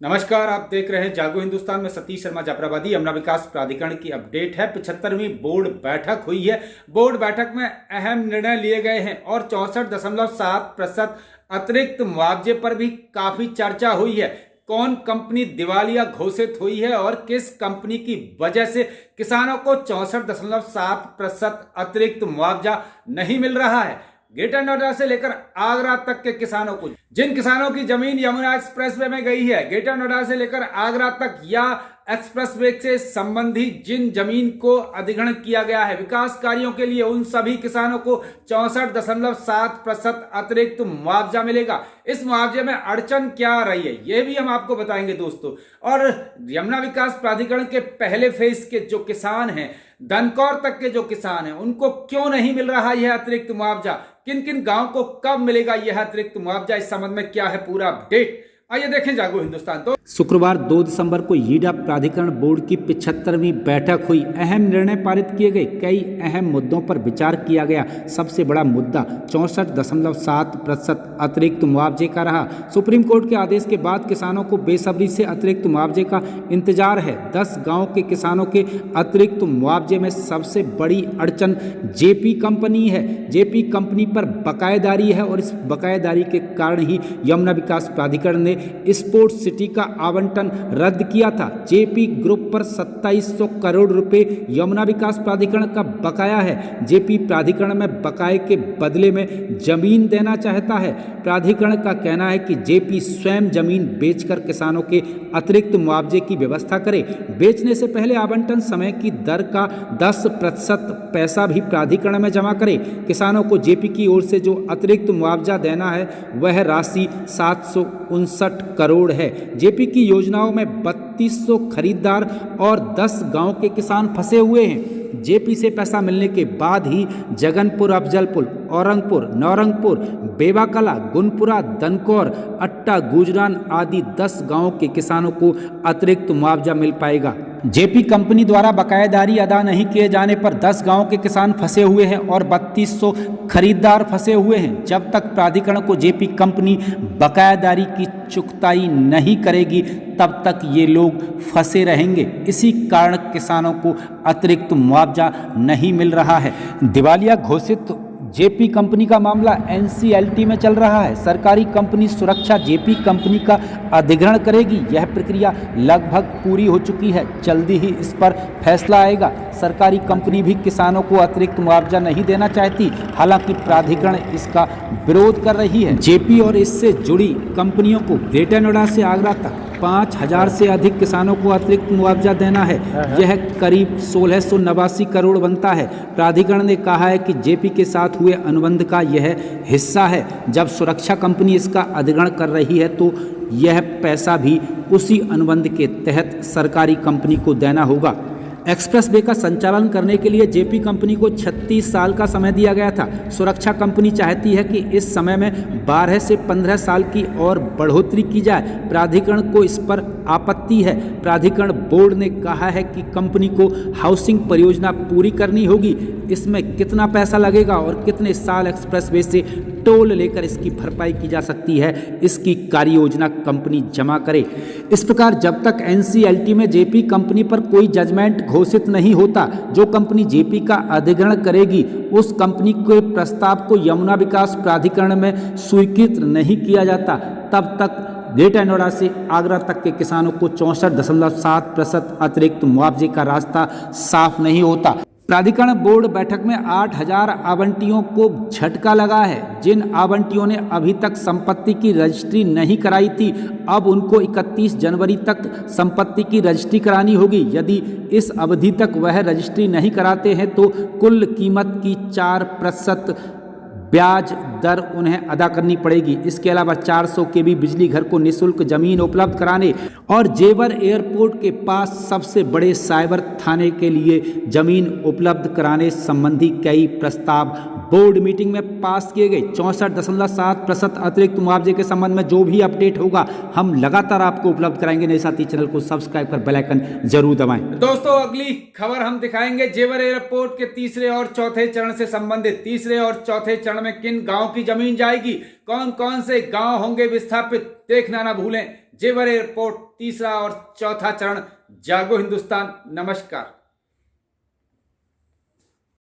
नमस्कार, आप देख रहे हैं जागो हिंदुस्तान में सतीश शर्मा जाफराबादी। यमुना विकास प्राधिकरण की अपडेट है। 75वीं बोर्ड बैठक हुई है। बोर्ड बैठक में अहम निर्णय लिए गए हैं और 64.7% अतिरिक्त मुआवजे पर भी काफी चर्चा हुई है। कौन कंपनी दिवालिया घोषित हुई है और किस कंपनी की वजह से किसानों को 64.7% अतिरिक्त मुआवजा नहीं मिल रहा है। ग्रेटर नोएडा से लेकर आगरा तक के किसानों को, जिन किसानों की जमीन यमुना एक्सप्रेसवे में गई है, ग्रेटर नोएडा से लेकर आगरा तक या एक्सप्रेसवे से संबंधित जिन जमीन को अधिग्रहण किया गया है विकास कार्यों के लिए, उन सभी किसानों को 64.7% अतिरिक्त मुआवजा मिलेगा। इस मुआवजे में अड़चन क्या आ रही है ये भी हम आपको बताएंगे दोस्तों। और यमुना विकास प्राधिकरण के पहले फेज के जो किसान हैं, दनकौर तक के जो किसान हैं, उनको क्यों नहीं मिल रहा यह अतिरिक्त मुआवजा, किन किन गांव को कब मिलेगा यह अतिरिक्त मुआवजा, इस संबंध में क्या है पूरा अपडेट, आइए देखें जागो हिंदुस्तान। तो शुक्रवार 2 दिसंबर को यीडा प्राधिकरण बोर्ड की 75वीं बैठक हुई। अहम निर्णय पारित किए गए। कई अहम मुद्दों पर विचार किया गया। सबसे बड़ा मुद्दा 64.7% अतिरिक्त मुआवजे का रहा। सुप्रीम कोर्ट के आदेश के बाद किसानों को बेसब्री से अतिरिक्त मुआवजे का इंतजार है। 10 गाँव के किसानों के अतिरिक्त मुआवजे में सबसे बड़ी अड़चन जेपी कंपनी है। जेपी कंपनी पर बकायेदारी है और इस बकायेदारी के कारण ही यमुना विकास प्राधिकरण ने स्पोर्ट्स सिटी का आवंटन रद्द किया था। जेपी ग्रुप पर 2700 करोड़ रुपए यमुना विकास प्राधिकरण का बकाया है। जेपी प्राधिकरण में बकाये के बदले में जमीन देना चाहता है। प्राधिकरण का कहना है कि जेपी स्वयं जमीन बेचकर किसानों के अतिरिक्त मुआवजे की व्यवस्था करे। बेचने से पहले आवंटन समय की दर का 10% पैसा भी प्राधिकरण में जमा करे। किसानों को जेपी की ओर से जो अतिरिक्त मुआवजा देना है वह राशि 759 करोड़ है। जेपी की योजनाओं में 3200 खरीदार और 10 गांव के किसान फंसे हुए हैं। जेपी से पैसा मिलने के बाद ही जगनपुर, अफजलपुर, औरंगपुर, नौरंगपुर, बेवाकला, गुनपुरा, दनकौर, अट्टा, गुजरान आदि 10 गांवों के किसानों को अतिरिक्त मुआवजा मिल पाएगा। जेपी कंपनी द्वारा बकायेदारी अदा नहीं किए जाने पर 10 गांव के किसान फंसे हुए हैं और 3200 खरीदार फंसे हुए हैं। जब तक प्राधिकरण को जेपी कंपनी बकायेदारी की चुकताई नहीं करेगी तब तक ये लोग फंसे रहेंगे। इसी कारण किसानों को अतिरिक्त मुआवजा नहीं मिल रहा है। दिवालिया घोषित जेपी कंपनी का मामला एनसीएलटी में चल रहा है। सरकारी कंपनी सुरक्षा जेपी कंपनी का अधिग्रहण करेगी। यह प्रक्रिया लगभग पूरी हो चुकी है। जल्दी ही इस पर फैसला आएगा। सरकारी कंपनी भी किसानों को अतिरिक्त मुआवजा नहीं देना चाहती, हालांकि प्राधिकरण इसका विरोध कर रही है। जेपी और इससे जुड़ी कंपनियों को ग्रेटर नोएडा से आगरा तक 5000 से अधिक किसानों को अतिरिक्त मुआवजा देना है। यह करीब 1689 करोड़ बनता है। प्राधिकरण ने कहा है कि जेपी के साथ हुए अनुबंध का यह हिस्सा है। जब सुरक्षा कंपनी इसका अधिग्रहण कर रही है तो यह पैसा भी उसी अनुबंध के तहत सरकारी कंपनी को देना होगा। एक्सप्रेसवे का संचालन करने के लिए जेपी कंपनी को 36 साल का समय दिया गया था। सुरक्षा कंपनी चाहती है कि इस समय में 12 से 15 साल की और बढ़ोतरी की जाए। प्राधिकरण को इस पर आपत्ति है। प्राधिकरण बोर्ड ने कहा है कि कंपनी को हाउसिंग परियोजना पूरी करनी होगी। इसमें कितना पैसा लगेगा और कितने साल एक्सप्रेसवे से टोल लेकर इसकी भरपाई की जा सकती है, इसकी कार्य योजना कंपनी जमा करे। इस प्रकार जब तक एनसीएलटी में जेपी कंपनी पर कोई जजमेंट घोषित नहीं होता, जो कंपनी जेपी का अधिग्रहण करेगी उस कंपनी के प्रस्ताव को यमुना विकास प्राधिकरण में स्वीकृत नहीं किया जाता, तब तक ग्रेटर नोएडा से आगरा तक के किसानों को 64.7% अतिरिक्त मुआवजे का रास्ता साफ नहीं होता। प्राधिकरण बोर्ड बैठक में 8000 आवंटियों को झटका लगा है। जिन आवंटियों ने अभी तक संपत्ति की रजिस्ट्री नहीं कराई थी, अब उनको 31 जनवरी तक संपत्ति की रजिस्ट्री करानी होगी। यदि इस अवधि तक वह रजिस्ट्री नहीं कराते हैं तो कुल कीमत की 4% ब्याज दर उन्हें अदा करनी पड़ेगी। इसके अलावा 400 केवी बिजली घर को निःशुल्क जमीन उपलब्ध कराने और जेवर एयरपोर्ट के पास सबसे बड़े साइबर थाने के लिए जमीन उपलब्ध कराने संबंधी कई प्रस्ताव बोर्ड मीटिंग में पास किए गए 64.7% अतिरिक्त मुआवजे के संबंध में जो भी अपडेट होगा हम लगातार आपको उपलब्ध कराएंगे। नहीं साथ ही चैनल को सब्सक्राइब कर बेल आइकन जरूर दबाएं। दोस्तों अगली खबर हम दिखाएंगे जेवर एयरपोर्ट के तीसरे और चौथे चरण से संबंधित। तीसरे और चौथे चरण में किन गांव की जमीन जाएगी, कौन कौन से गांव होंगे विस्थापित, देखना ना भूलें। जेवर एयरपोर्ट तीसरा और चौथा चरण। जागो हिंदुस्तान। नमस्कार।